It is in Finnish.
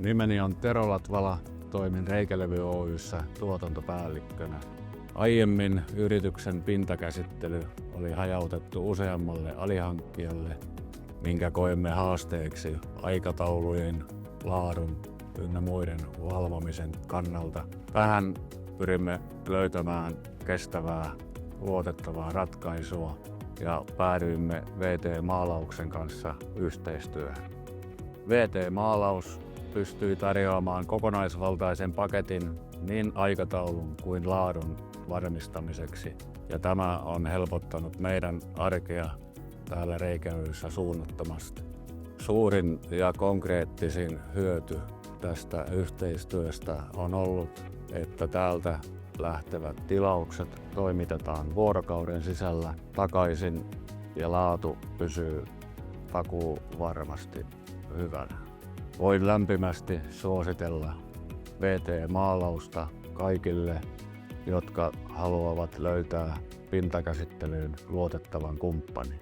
Nimeni on Tero Latvala, toimin Reikelevy Oy:ssä tuotantopäällikkönä. Aiemmin yrityksen pintakäsittely oli hajautettu useammalle alihankkijalle, minkä koimme haasteeksi aikataulujen, laadun ynnä muiden valvomisen kannalta. Tähän pyrimme löytämään kestävää, luotettavaa ratkaisua ja päädyimme VT-maalauksen kanssa yhteistyöhön. VT-maalaus pystyi tarjoamaan kokonaisvaltaisen paketin niin aikataulun kuin laadun varmistamiseksi, ja tämä on helpottanut meidän arkea täällä Reikelevyssä suunnattomasti. Suurin ja konkreettisin hyöty tästä yhteistyöstä on ollut, että täältä lähtevät tilaukset toimitetaan vuorokauden sisällä takaisin ja laatu pysyy takuuvarmasti hyvänä. Voin lämpimästi suositella VT-maalausta kaikille, jotka haluavat löytää pintakäsittelyyn luotettavan kumppanin.